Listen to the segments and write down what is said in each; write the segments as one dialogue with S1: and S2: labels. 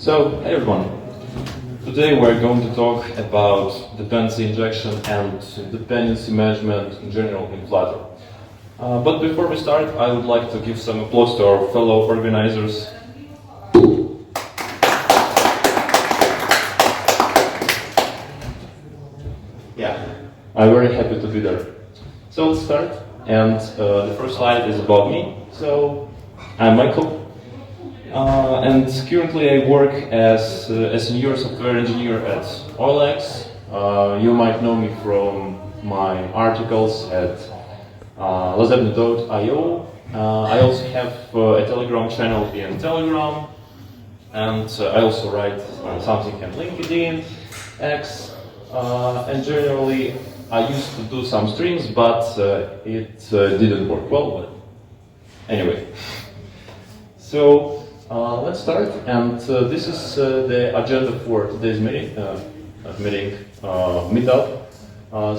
S1: So, hey everyone. Today we're going to talk about dependency injection and dependency management in general in Flutter. But before we start, I would like to give some applause to our fellow organizers. Yeah, I'm very happy to be there. So let's start. And the first slide is about me. So, I'm Michael. And currently I work as a senior software engineer at OLX. You might know me from my articles at Lazebny.io. I also have a Telegram channel in Telegram, and I also write something on LinkedIn, X, and generally I used to do some streams, but it didn't work well. But anyway, so let's start, and this is the agenda for today's meetup.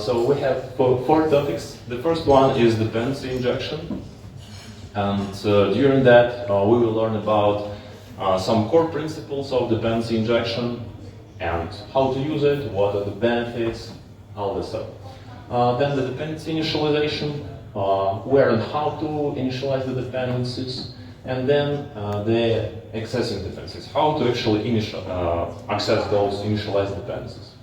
S1: So we have four topics. The first one is dependency injection, and during that we will learn about some core principles of dependency injection and how to use it, what are the benefits, all this stuff. Then the dependency initialization, where and how to initialize the dependencies. And then the accessing dependencies, how to actually access those initialized dependencies.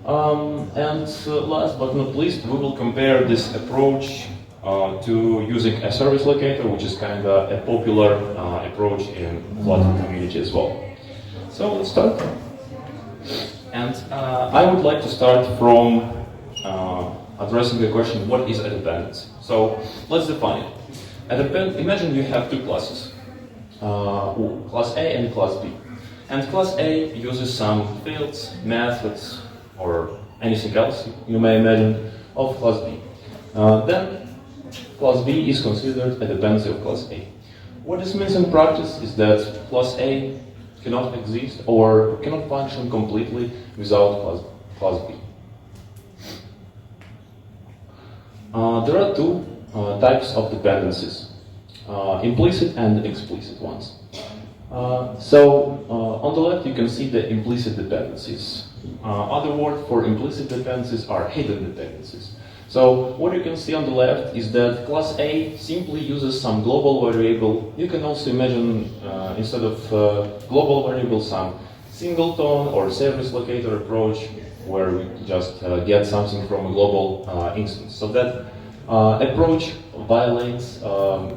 S1: And last but not least, we will compare this approach to using a service locator, which is kind of a popular approach in Flutter community as well. So let's start. And I would like to start from addressing the question, what is a dependency? So let's define it. Imagine you have two classes, class A and class B. And class A uses some fields, methods, or anything else you may imagine of class B. Then class B is considered a dependency of class A. What this means in practice is that class A cannot exist or cannot function completely without class B. There are two types of dependencies, implicit and explicit ones. So on the left you can see the implicit dependencies. Other word for implicit dependencies are hidden dependencies. So what you can see on the left is that class A simply uses some global variable. You can also imagine instead of global variable some singleton or service locator approach, where we just get something from a global instance. So that approach violates the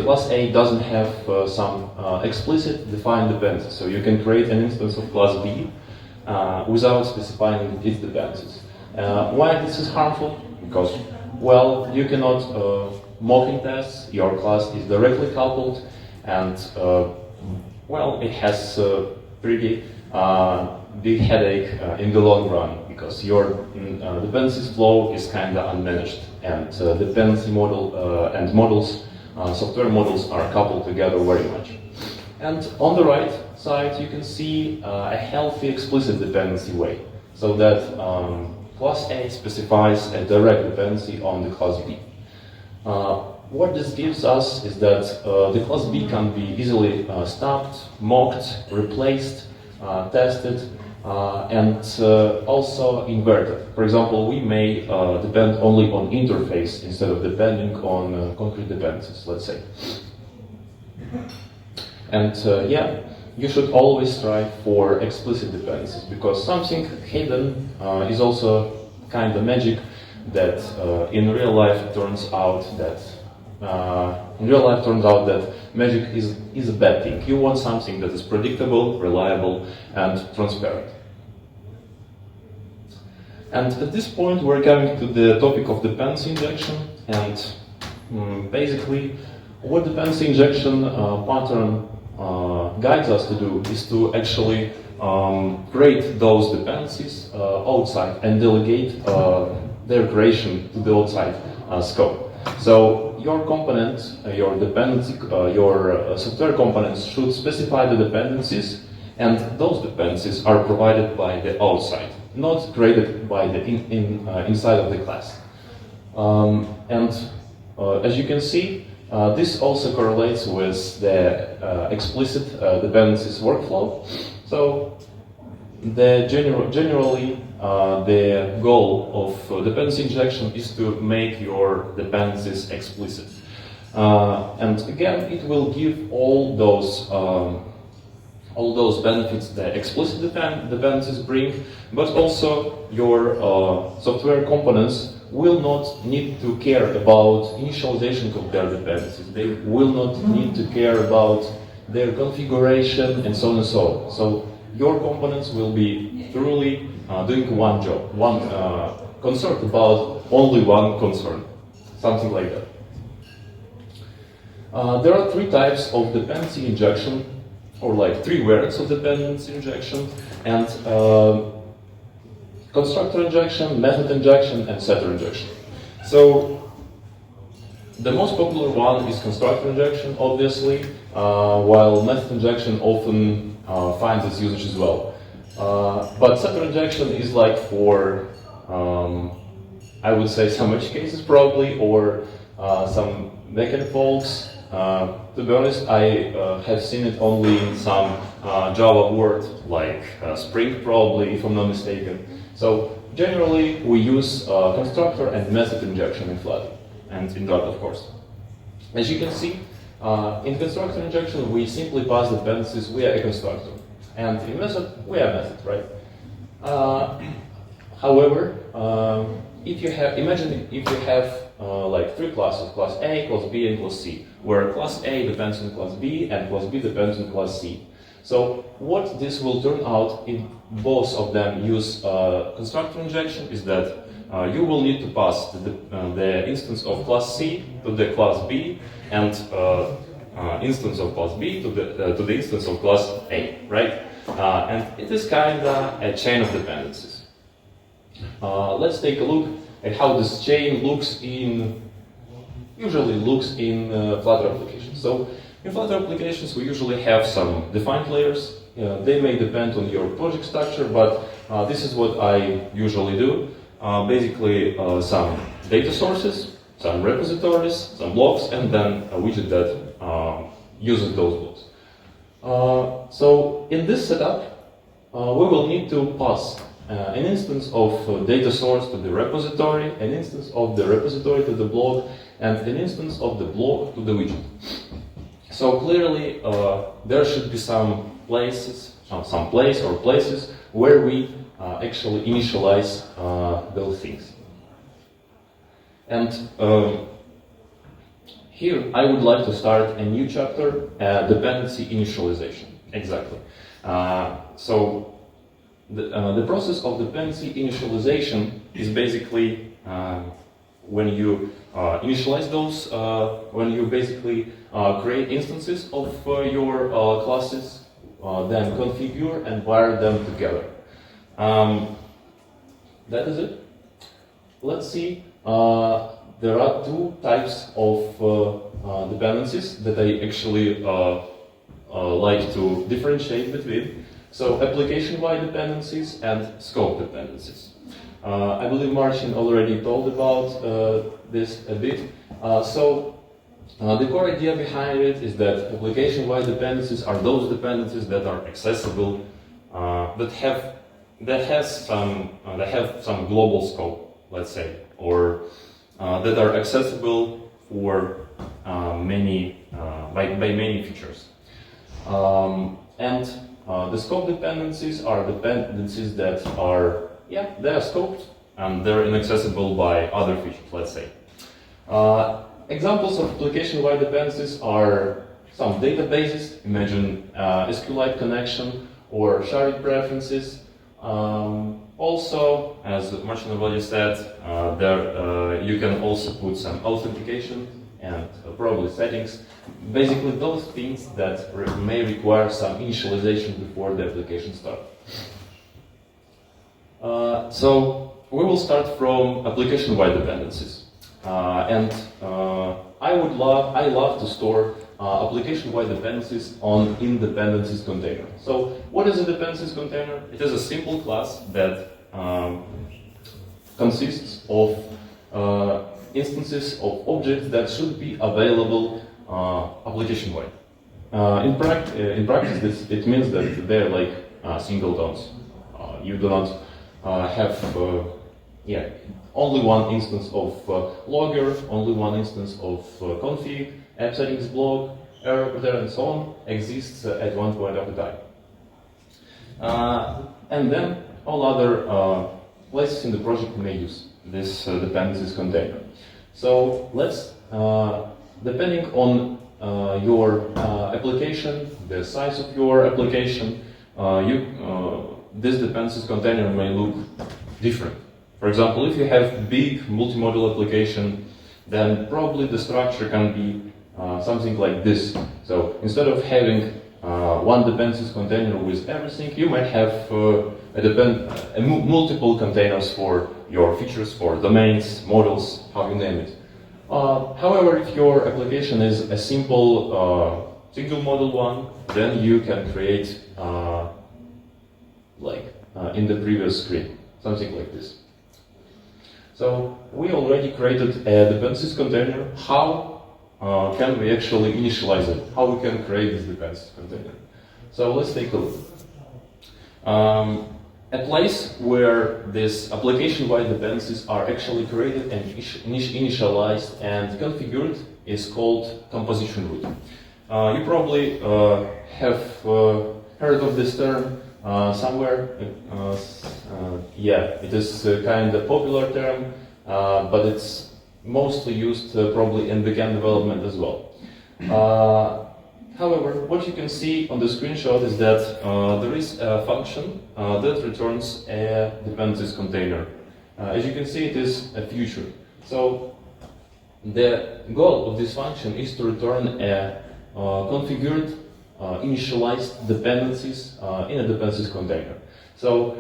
S1: class A doesn't have some explicit defined dependencies. So you can create an instance of class B without specifying its dependencies. Why this is harmful? Because, well, you cannot mocking tests. Your class is directly coupled, and well, it has pretty big headache in the long run, because your dependencies flow is kind of unmanaged, and dependency model and models, software models are coupled together very much. And on the right side, you can see a healthy explicit dependency way, so that class A specifies a direct dependency on the class B. What this gives us is that the class B can be easily stopped, mocked, replaced, tested, and also inverted. For example, we may depend only on interface instead of depending on concrete dependencies, let's say. And yeah, you should always strive for explicit dependencies, because something hidden is also kind of magic that in real life turns out that magic is a bad thing. You want something that is predictable, reliable, and transparent. And at this point, we're coming to the topic of dependency injection, and basically, what dependency injection pattern guides us to do is to actually create those dependencies outside and delegate their creation to the outside scope. So your component, your dependency, your software components should specify the dependencies, and those dependencies are provided by the outside, not created by the inside of the class. And as you can see, this also correlates with the explicit dependencies workflow. So generally, the goal of dependency injection is to make your dependencies explicit. And again, it will give all those benefits that explicit dependencies bring, but also your software components will not need to care about initialization of their dependencies. They will not need to care about their configuration and so on and so on. So your components will be thoroughly doing one job, one concerned about only one concern, something like that. There are three types of dependency injection, or like three variants of dependency injection, and constructor injection, method injection, and setter injection. So the most popular one is constructor injection, obviously, while method injection often finds its usage as well. But setter injection is like for, I would say, some edge cases probably, or some backend folks. To be honest, I have seen it only in some Java word, like Spring probably, if I'm not mistaken. So generally, we use constructor and method injection in Flutter, and in Dart, of course. As you can see, in constructor injection, we simply pass dependencies via a constructor, and in method, via method, right? However, imagine if you have like three classes, class A, class B, and class C, where class A depends on class B and class B depends on class C. So what this will turn out if both of them use constructor injection is that you will need to pass the instance of class C to the class B, and instance of class B to the instance of class A, right? And it is kind of a chain of dependencies. Let's take a look at how this chain usually looks in Flutter applications. So in Flutter applications, we usually have some defined layers. They may depend on your project structure, but this is what I usually do. Basically, some data sources, some repositories, some blocks, and then a widget that uses those blocks. So in this setup, we will need to pass an instance of data source to the repository, an instance of the repository to the block, and an instance of the block to the widget. So clearly, there should be some place or places where we actually initialize those things. And here, I would like to start a new chapter, dependency initialization. Exactly. So the process of dependency initialization is basically when you initialize those, when you basically create instances of your classes, then configure and wire them together. That is it. Let's see. There are two types of dependencies that I actually like to differentiate between. So application-wide dependencies and scope dependencies. I believe Marcin already told about this a bit. The core idea behind it is that application-wide dependencies are those dependencies that are accessible, that have some global scope, let's say, or that are accessible for by many features. The scope dependencies are dependencies that are, they are scoped and they're inaccessible by other features, let's say. Examples of application-wide dependencies are some databases, imagine SQLite connection or shared preferences. Also, as Marcin already said, you can also put some authentication and probably settings. Basically, those things that may require some initialization before the application starts. So we will start from application-wide dependencies, I love to store application-wide dependencies in dependencies container. So what is a dependencies container? It is a simple class that consists of instances of objects that should be available application-wide. In practice, it means that they're like singletons. You do not have only one instance of logger, only one instance of config, app settings block, error reporter, and so on exists at one point of the time. And then all other places in the project may use this dependencies container. So let's, depending on your application, the size of your application, this dependencies container may look different. For example, if you have big multimodal application, then probably the structure can be something like this. So instead of having one dependencies container with everything, you might have multiple containers for your features, for domains, models, how you name it. However, if your application is a simple single model one, then you can create in the previous screen, something like this. So we already created a dependencies container. How can we actually initialize it? How we can create this dependencies container? So let's take a look. A place where these application-wide dependencies are actually created and initialized and configured is called composition root. You probably have heard of this term somewhere. It is kind of popular term, but it's mostly used probably in backend development as well. However, what you can see on the screenshot is that there is a function that returns a dependencies container. As you can see, it is a future. So the goal of this function is to return a configured, initialized dependencies in a dependencies container. So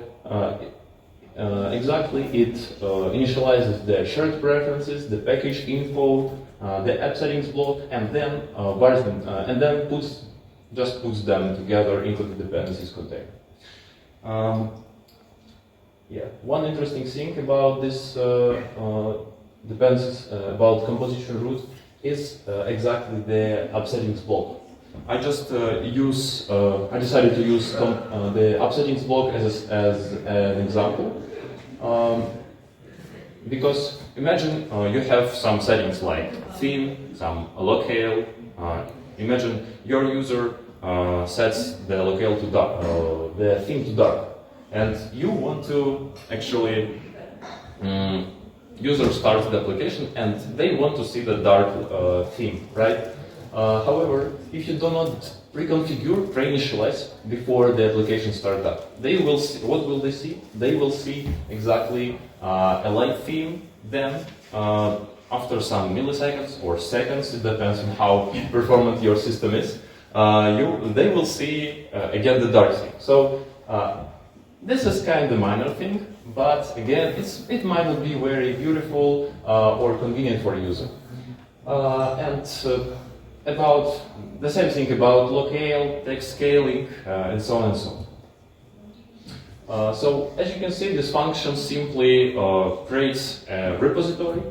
S1: exactly, it initializes the shared preferences, the package info, the app settings block, and then bars them, and then just puts them together into the dependencies container. One interesting thing about this dependencies about composition root is exactly the app settings block. I just I decided to use the app settings block as an example. Because imagine you have some settings like theme, some locale. Imagine your user sets the locale to dark, the theme to dark, and you want to actually user starts the application and they want to see the dark theme, right? However, if you do not pre-initialize before the application starts up, they will see, what will they see? They will see exactly a light theme, then after some milliseconds or seconds, it depends on how performant your system is, they will see again the dark theme. So this is kind of a minor thing, but again, it might not be very beautiful or convenient for a user. About the same thing about locale, text scaling, and so on and so on. So as you can see, this function simply creates a repository,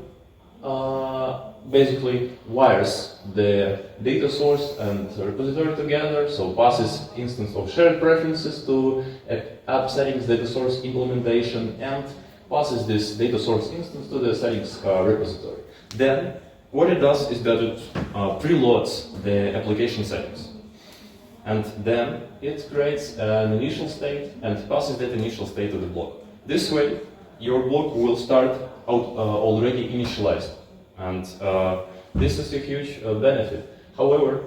S1: basically wires the data source and the repository together, so passes instance of shared preferences to app settings data source implementation, and passes this data source instance to the settings repository. Then what it does is that it preloads the application settings. And then it creates an initial state and passes that initial state to the block. This way, your block will start out already initialized. And this is a huge benefit. However,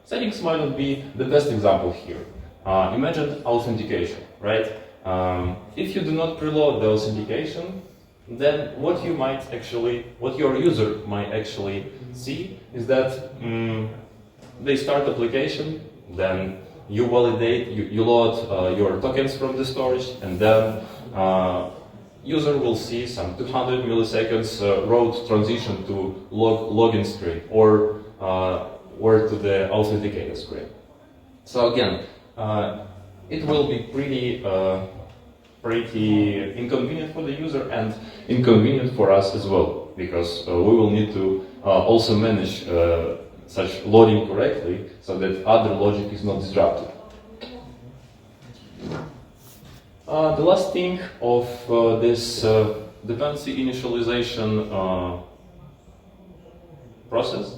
S1: settings might not be the best example here. Imagine authentication, right? If you do not preload the authentication, then what your user might actually see is that they start application, then you validate, you load your tokens from the storage, and then user will see some 200 milliseconds road transition to login screen or to the authenticator screen. So again, it will be pretty inconvenient for the user and inconvenient for us as well, because we will need to also manage such loading correctly so that other logic is not disrupted. The last thing of this dependency initialization process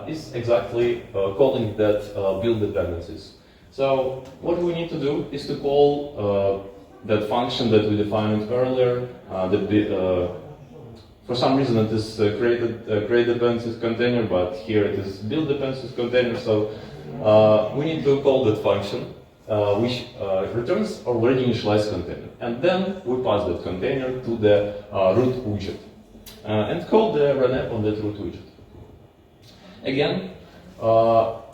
S1: is exactly calling that build dependencies. So what we need to do is to call that function that we defined earlier. For some reason it is create dependencies container, but here it is build dependencies container. So we need to call that function, which returns already initialized container, and then we pass that container to the root widget and call the run app on that root widget. Again, what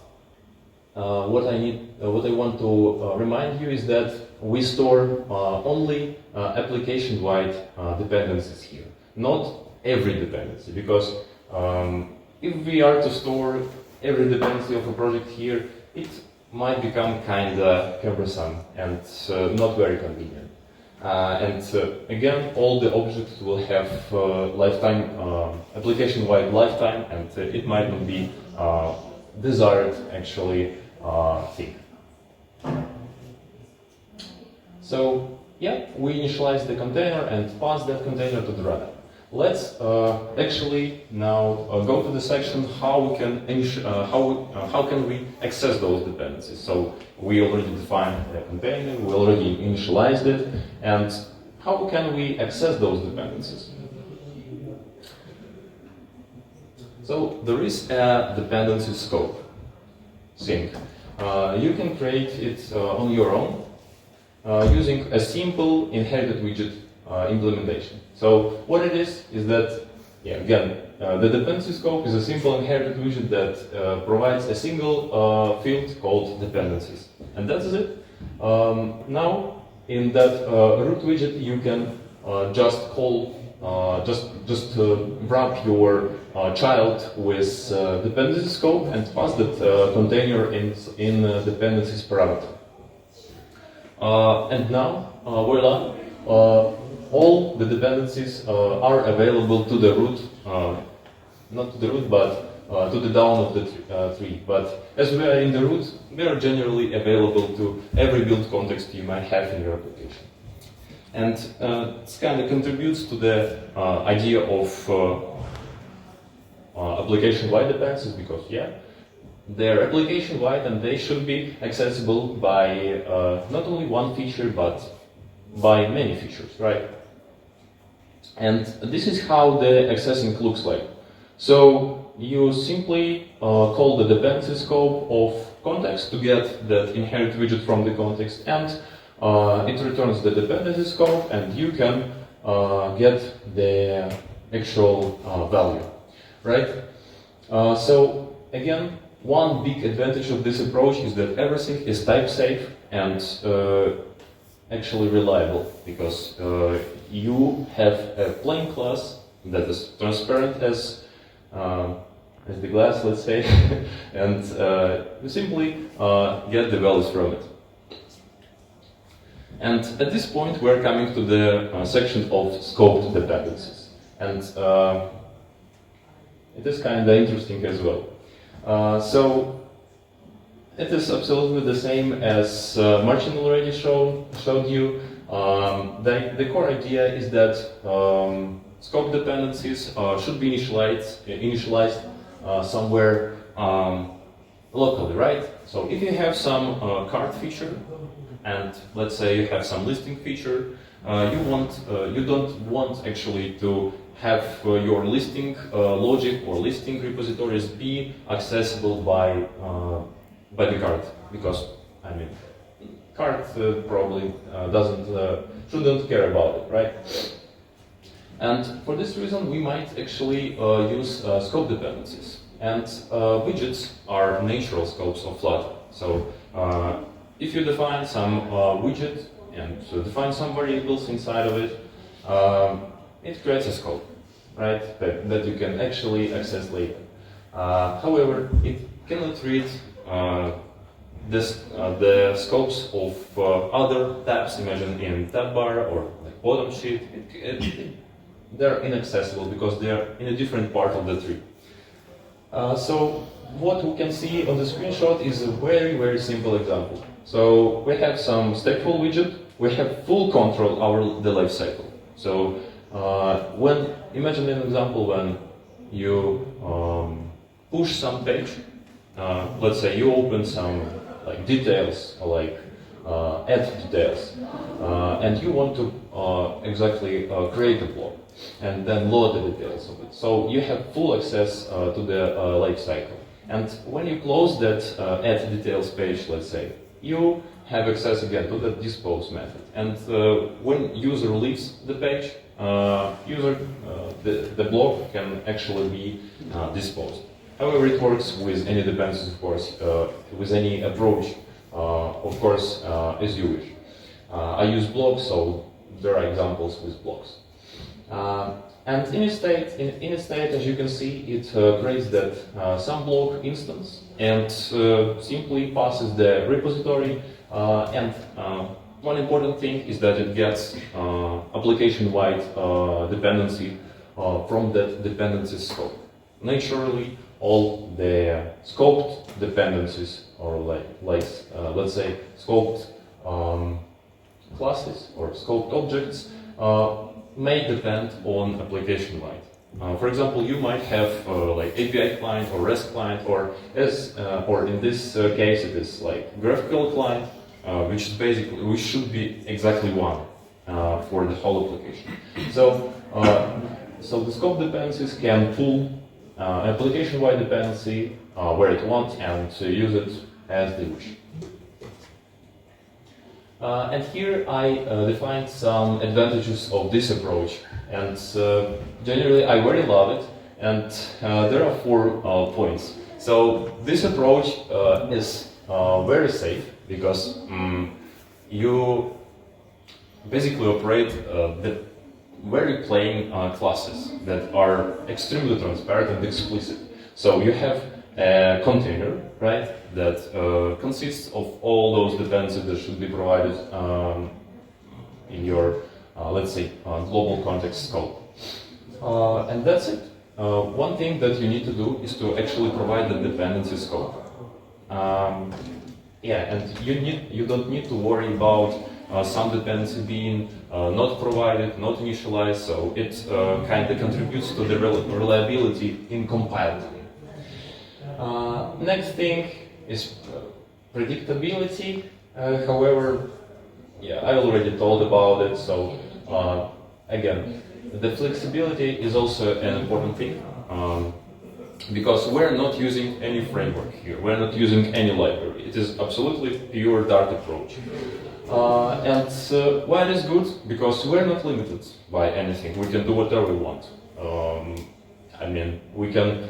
S1: I want to remind you is that we store only application-wide dependencies here, not every dependency, because if we are to store every dependency of a project here, it might become kind of cumbersome and not very convenient. Again, all the objects will have lifetime, application-wide lifetime, and it might not be desired actually thing. So yeah, we initialize the container and pass that container to the runner. Let's actually now go to the section how we can how can we access those dependencies. So we already defined the container, we already initialized it, and how can we access those dependencies? So there is a dependency scope sync. You can create it on your own using a simple inherited widget implementation. So what it is that, yeah, again, the dependency scope is a simple inherited widget that provides a single field called dependencies, and that is it. Now, in that root widget, you can just call, just wrap your child with dependency scope and pass that container in dependencies parameter. And now, voila. All the dependencies are available to the root, not to the root, but to the down of the tree. But as we are in the root, they are generally available to every build context you might have in your application. And this kind of contributes to the idea of application-wide dependencies, because yeah, they're application-wide and they should be accessible by not only one feature, but by many features, right? And this is how the accessing looks like. So you simply call the dependency scope of context to get that inherit widget from the context, and it returns the dependency scope, and you can get the actual value, right? So again, one big advantage of this approach is that everything is type safe and actually reliable, because you have a plain class that is transparent as the glass, let's say, and you simply get the values from it. And at this point, we're coming to the section of scoped dependencies, and it is kind of interesting as well. So it is absolutely the same as Martin already showed you. The core idea is that scope dependencies should be initialized somewhere locally, right? So if you have some card feature, and let's say you have some listing feature, you don't want actually to have your listing logic or listing repositories be accessible by the card, because I mean, card probably shouldn't care about it, right? And for this reason, we might actually use scope dependencies. And widgets are natural scopes of Flutter. So if you define some widget and define some variables inside of it, it creates a scope, right? That you can actually access later. However, it cannot read the scopes of other tabs. Imagine in tab bar or like bottom sheet. They're inaccessible because they are in a different part of the tree. So what we can see on the screenshot is a very, very simple example. So we have some stateful widget. We have full control over the life cycle. So imagine an example when you push some page. Let's say you open some like details, like add details, and you want to exactly create a block and then load the details of it. So you have full access to the life cycle. And when you close that add details page, let's say, you have access again to the dispose method. And when user leaves the page, the block can actually be disposed. However, it works with any dependencies, of course, with any approach, of course, as you wish. I use blocks, so there are examples with blocks. And in a state, as you can see, it creates that some block instance and simply passes the repository. And one important thing is that it gets application-wide dependency from that dependency scope. Naturally, all the scoped dependencies, or let's say scoped classes or scoped objects, may depend on application-wide. For example, you might have like API client or REST client, or in this case it is like graphical client, which should be exactly one for the whole application. So the scope dependencies can pull application-wide dependency where it wants and use it as they wish. And here I defined some advantages of this approach, and generally I very love it, and there are 4 points. So this approach is very safe because you basically operate the very plain classes that are extremely transparent and explicit. So you have a container, right, that consists of all those dependencies that should be provided in your, let's say, global context scope. And that's it. One thing that you need to do is to actually provide the dependency scope. And you don't need to worry about some dependency being not provided, not initialized, so it kind of contributes to the reliability in compiling. Next thing is predictability. However, I already told about it, so again, the flexibility is also an important thing, because we're not using any framework here, we're not using any library. It is absolutely pure Dart approach. And why it is good? Because we're not limited by anything. We can do whatever we want. We can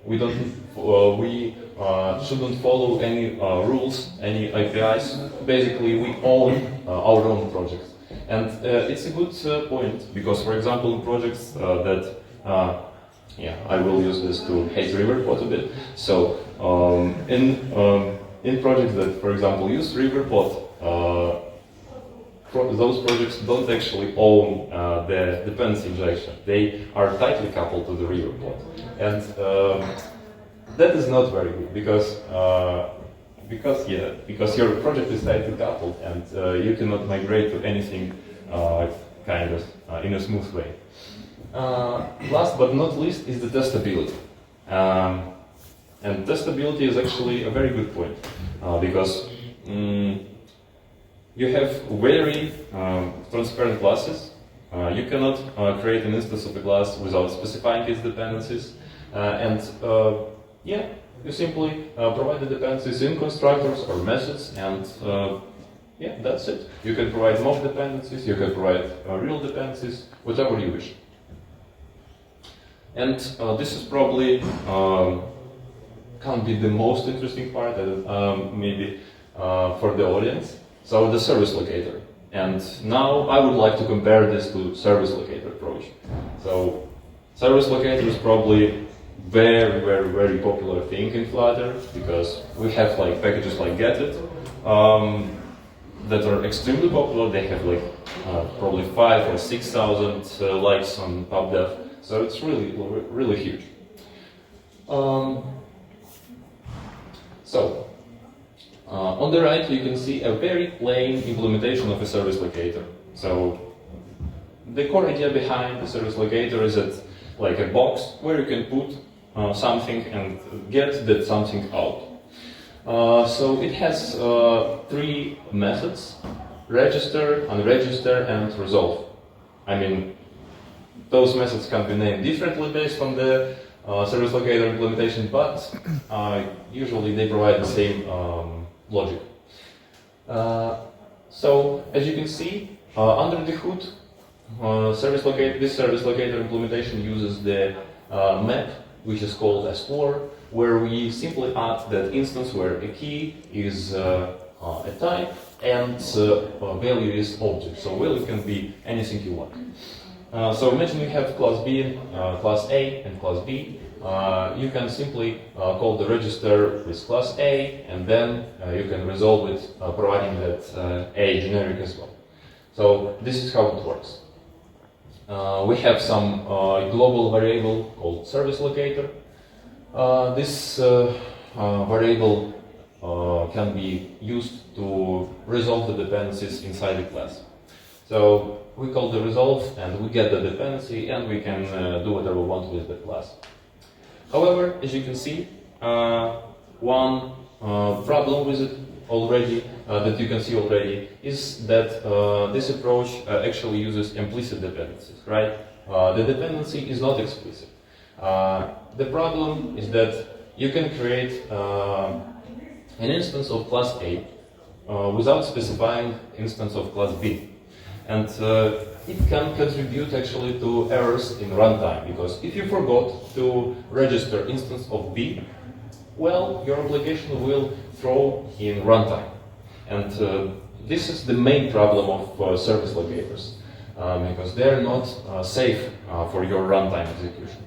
S1: we shouldn't follow any rules, any APIs. Basically, we own our own projects. And it's a good point, because, for example, in projects that, I will use this to hate Riverpod a bit. So, in projects that, for example, use Riverpod, those projects don't actually own the dependency injection. They are tightly coupled to the Riverpod. And that is not very good, because your project is tightly coupled and you cannot migrate to anything in a smooth way. Last but not least is the testability. And testability is actually a very good point, because you have very transparent classes. You cannot create an instance of a class without specifying its dependencies. You simply provide the dependencies in constructors or methods, and that's it. You can provide mock dependencies, you can provide real dependencies, whatever you wish. And this is probably can't be the most interesting part, maybe for the audience. So the service locator. And now I would like to compare this to service locator approach. So service locator is probably very, very, very popular thing in Flutter, because we have like packages like getit that are extremely popular. They have like probably 5,000 or 6,000 likes on PubDev. So it's really huge. On the right, you can see a very plain implementation of a service locator. So the core idea behind the service locator is that like a box where you can put something and get that something out. So it has three methods: register, unregister, and resolve. I mean, those methods can be named differently based on the service locator implementation, but usually they provide the same logic. So as you can see, under the hood, this service locator implementation uses the map, which is called as core, where we simply add that instance where a key is a type and value is object. So value can be anything you want. So imagine you have class B, class A, and class B. You can simply call the register with class A, and then you can resolve it providing that A generic as well. So this is how it works. We have some global variable called service locator. This variable can be used to resolve the dependencies inside the class. So we call the resolve, and we get the dependency, and we can do whatever we want with the class. However, as you can see, one problem with it already, that you can see already, is that this approach actually uses implicit dependencies, right? The dependency is not explicit. The problem is that you can create an instance of class A without specifying instance of class B. And it can contribute actually to errors in runtime, because if you forgot to register instance of B, well, your application will throw in runtime. And this is the main problem of service locators, because they're not safe for your runtime execution.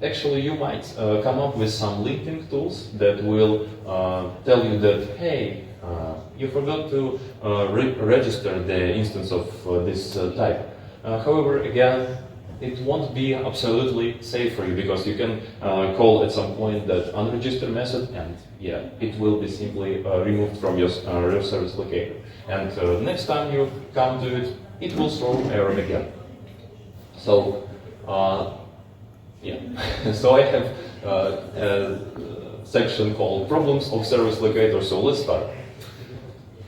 S1: Actually, you might come up with some linting tools that will tell you that, hey, you forgot to register the instance of this type. However, again, it won't be absolutely safe for you, because you can call at some point that unregistered method, and yeah, it will be simply removed from your service locator. And next time you come to it, it will throw error again. So, yeah. So I have a section called Problems of Service Locator, so let's start.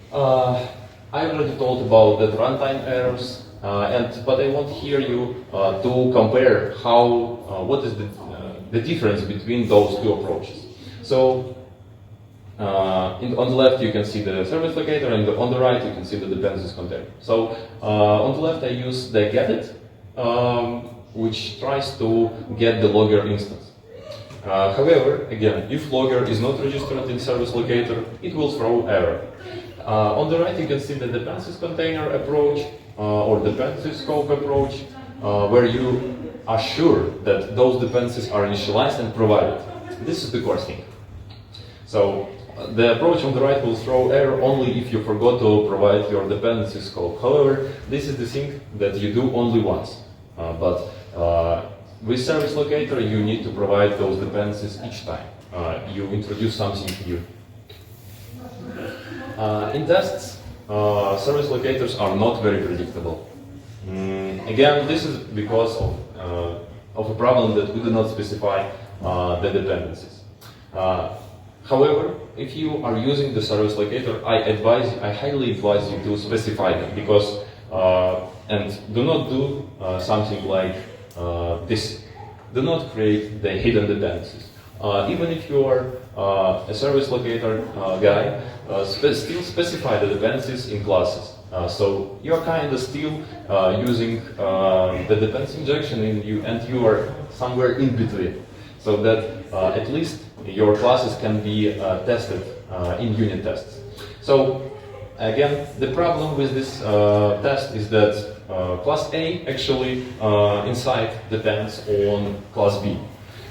S1: I already told about the runtime errors, but I want here you to compare what is the difference between those two approaches. So on the left you can see the service locator, and on the right you can see the dependencies container. So on the left I use the getIt, which tries to get the logger instance. However, again, if logger is not registered in service locator, it will throw error. On the right you can see the dependencies container approach, or dependency scope approach, where you are sure that those dependencies are initialized and provided. This is the core thing. So the approach on the right will throw error only if you forgot to provide your dependency scope. However, this is the thing that you do only once. But with service locator, you need to provide those dependencies each time you introduce something new. In tests, service locators are not very predictable. Again, this is because of a problem that we do not specify the dependencies. However, if you are using the service locator, I highly advise you to specify them, because and do not do something like this. Do not create the hidden dependencies. Even if you are a service locator guy, still specify the dependencies in classes. So you're kind of still using the dependency injection in you, and you are somewhere in between, so that at least your classes can be tested in unit tests. So again, the problem with this test is that class A actually inside depends on class B.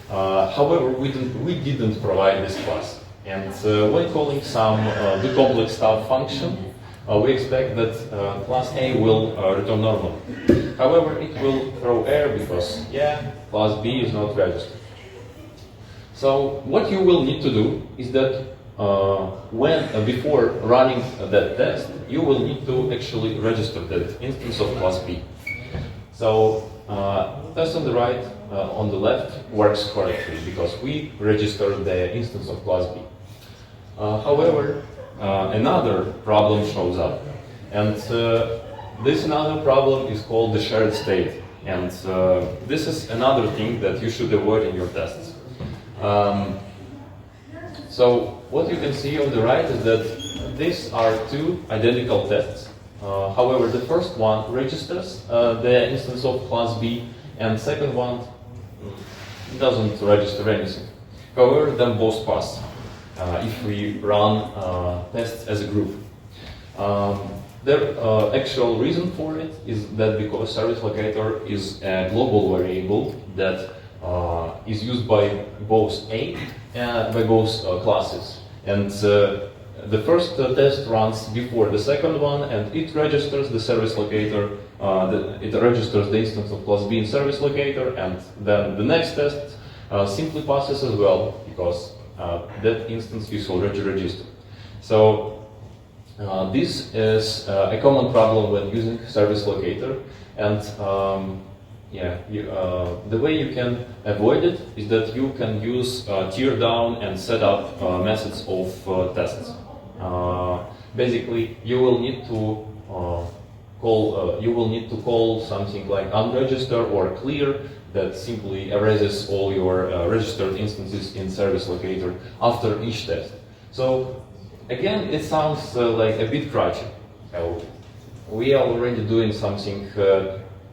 S1: However, we didn't provide this class, and when calling some the complex stuff function, we expect that class A will return normal. However, it will throw error because, yeah, class B is not registered. So what you will need to do is that before running that test, you will need to actually register that instance of class B. So test on the right, on the left works correctly because we registered the instance of class B. However, another problem shows up, and this another problem is called the shared state, and this is another thing that you should avoid in your tests. So what you can see on the right is that these are two identical tests. However, the first one registers the instance of class B, and the second one doesn't register anything. However, then both pass if we run tests as a group. The actual reason for it is that because service locator is a global variable that is used by both by both classes, and the first test runs before the second one, and it registers the service locator. It registers the instance of class B in service locator, and then the next test simply passes as well because that instance is already registered. So this is a common problem when using service locator, and the way you can avoid it is that you can use tear down and set up methods of tests. Basically, you will need to call something like unregister or clear that simply erases all your registered instances in service locator after each test. So again, it sounds like a bit crutchy. We are already doing something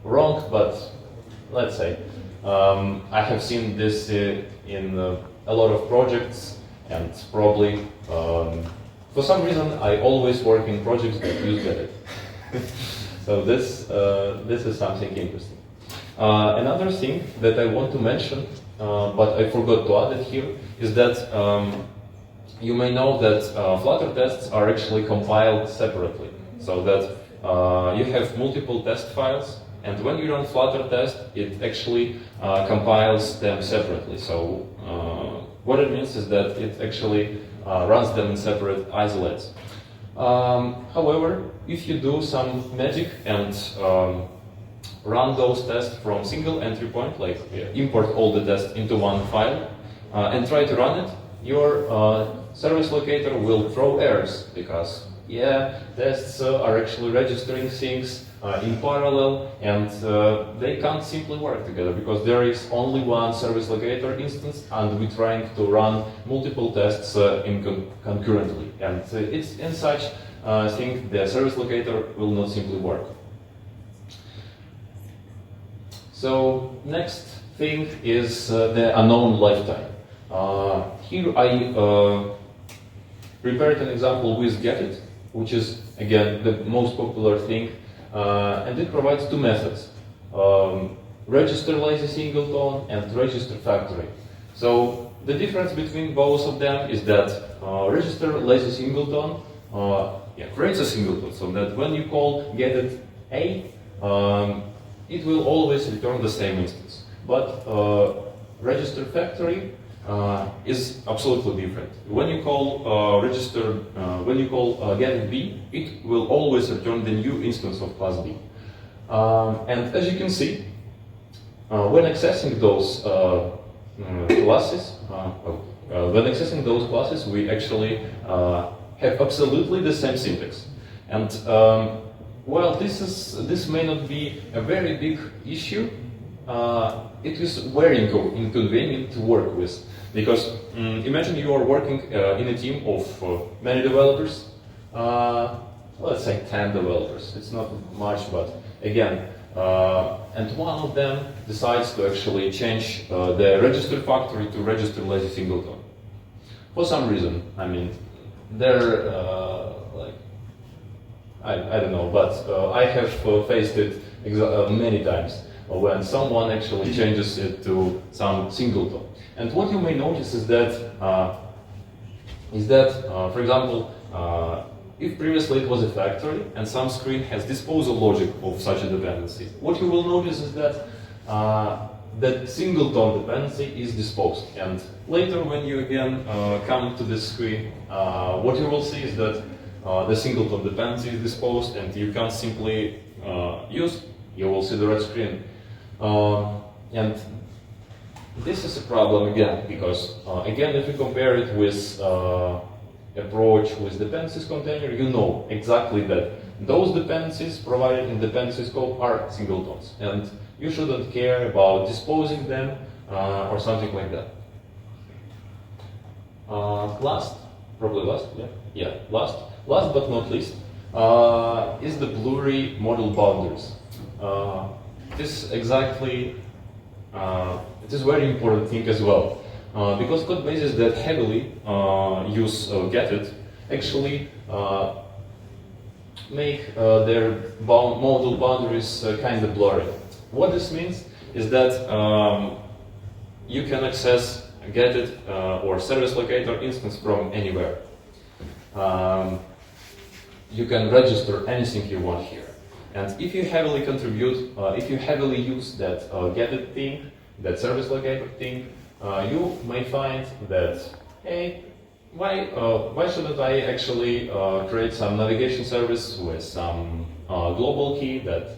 S1: wrong, but let's say I have seen this in a lot of projects, and probably for some reason I always work in projects that use Get. So this is something interesting. Another thing that I want to mention, but I forgot to add it here, is that you may know that Flutter tests are actually compiled separately, so that you have multiple test files, and when you run Flutter test, it actually compiles them separately. So what it means is that it actually runs them in separate isolates. However, if you do some magic and run those tests from single entry point, like import all the tests into one file, and try to run it, your service locator will throw errors because, tests are actually registering things in parallel, and they can't simply work together because there is only one service locator instance, and we're trying to run multiple tests concurrently. And it's in such thing the service locator will not simply work. So next thing is the unknown lifetime. Here I prepared an example with getIt, which is again the most popular thing, and it provides two methods: register lazy singleton and register factory. So the difference between both of them is that register lazy singleton creates a singleton, so that when you call getIt A, it will always return the same instance. But register factory is absolutely different. When you call getIt B, it will always return the new instance of class B. And as you can see, when accessing those classes, we actually have absolutely the same syntax. And while this may not be a very big issue, it is very inconvenient to work with, because imagine you are working in a team of many developers, let's say 10 developers. It's not much, but again, and one of them decides to actually change the register factory to register lazy singleton. For some reason, I mean, they're I don't know, but I have faced it many times when someone actually changes it to some singleton. And what you may notice is that, for example, if previously it was a factory and some screen has disposal logic of such a dependency, what you will notice is that that singleton dependency is disposed. And later when you again come to this screen, what you will see is that the singleton dependency is disposed and you can't simply use, you will see the red screen. And this is a problem again, because again, if you compare it with approach with dependencies container, you know exactly that those dependencies provided in dependency scope are singletons, and you shouldn't care about disposing them or something like that. Last but not least, is the blurry model boundaries. This exactly, it is very important thing as well, because code bases that heavily use getIt actually make their model boundaries kind of blurry. What this means is that you can access getIt or service locator instance from anywhere. You can register anything you want here. And if you heavily contribute, if you heavily use that getIt thing, that service locator thing, you may find that, hey, why shouldn't I actually create some navigation service with some global key that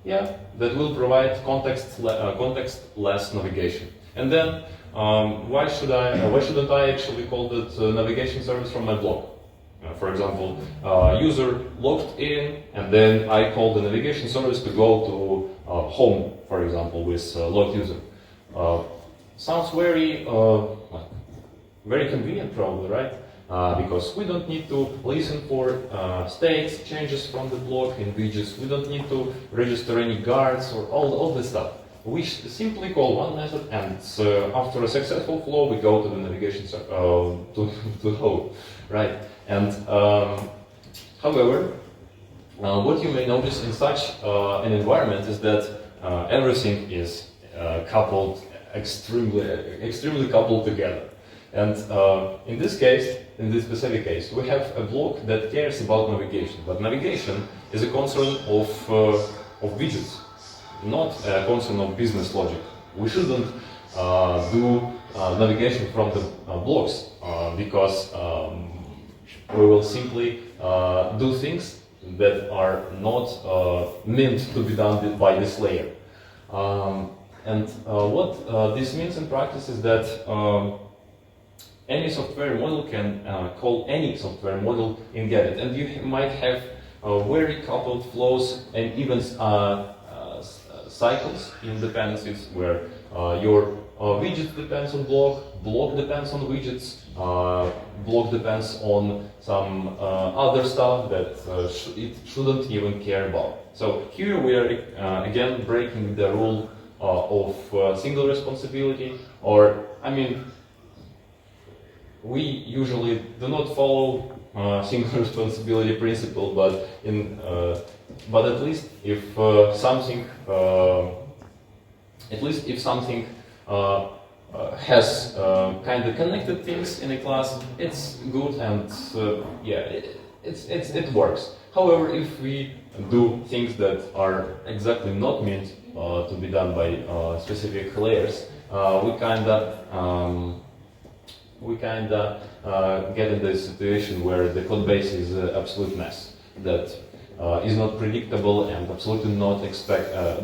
S1: that will provide context-less navigation. And then why shouldn't I actually call that navigation service from my blog? For example, user logged in, and then I call the navigation service to go to home, for example, with logged user. Sounds very very convenient, probably, right? Because we don't need to listen for states changes from the block in widgets. We don't need to register any guards or all this stuff. We simply call one method, and after a successful flow, we go to the navigation to home, right? And however, what you may notice in such an environment is that everything is coupled extremely coupled together. And in this case, in this specific case, we have a block that cares about navigation. But navigation is a concern of widgets, not a concern of business logic. We shouldn't do navigation from the blocks because we will simply do things that are not meant to be done by this layer. And what this means in practice is that any software model can call any software model in getIt, and you might have very coupled flows and even cycles in dependencies where your widget depends on block, block depends on widgets, block depends on some other stuff that it shouldn't even care about. So here we are again breaking the rule of single responsibility, or I mean, we usually do not follow single responsibility principle, but at least if something has kind of connected things in a class, it's good, and it works. However, if we do things that are exactly not meant to be done by specific layers, we kinda get in this situation where the code base is an absolute mess that is not predictable and absolutely not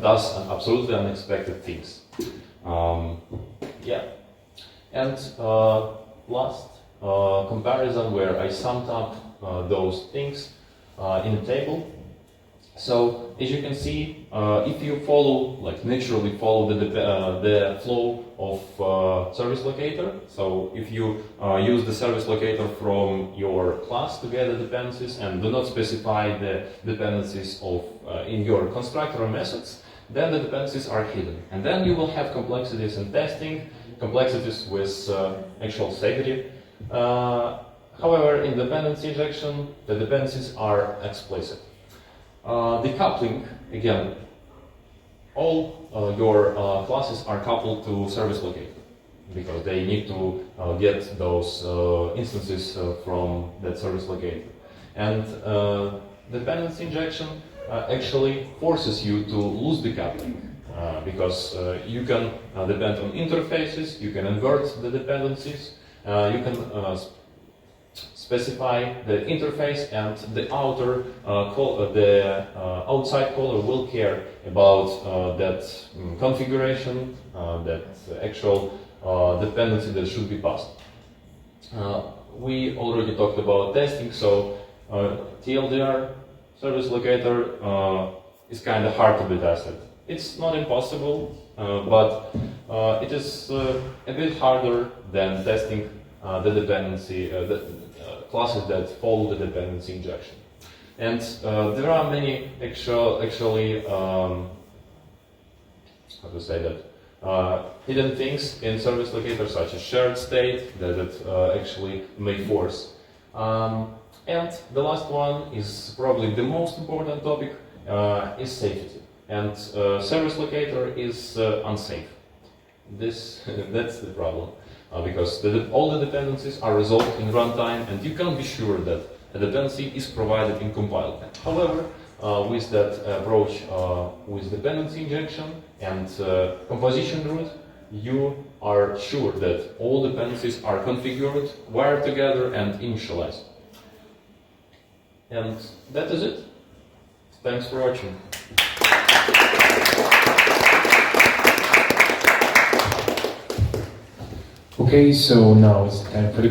S1: does absolutely unexpected things. And last comparison where I summed up those things in a table. So as you can see, if you naturally follow the flow of service locator, so if you use the service locator from your class to get the dependencies and do not specify the dependencies in your constructor or methods, then the dependencies are hidden. And then you will have complexities in testing, complexities with actual security. However, in dependency injection, the dependencies are explicit. Decoupling, again, all your classes are coupled to service locator. because they need to get those instances from that service locator. And dependency injection actually forces you to lose the coupling, because you can depend on interfaces, you can invert the dependencies, you can specify the interface, and the outside caller will care about that configuration, that actual dependency that should be passed. We already talked about testing, so TLDR service locator is kind of hard to be tested. It's not impossible, but it is a bit harder than testing the dependency, classes that follow the dependency injection. And there are many hidden things in service locator, such as shared state that it actually may force. And the last one is probably the most important topic, is safety. And service locator is unsafe. That's the problem. Because all the dependencies are resolved in runtime, and you can be sure that a dependency is provided in compile time. However, with that approach, with dependency injection and composition root, you are sure that all dependencies are configured, wired together, and initialized. And that is it. Thanks for watching.
S2: Okay, so now it's time for the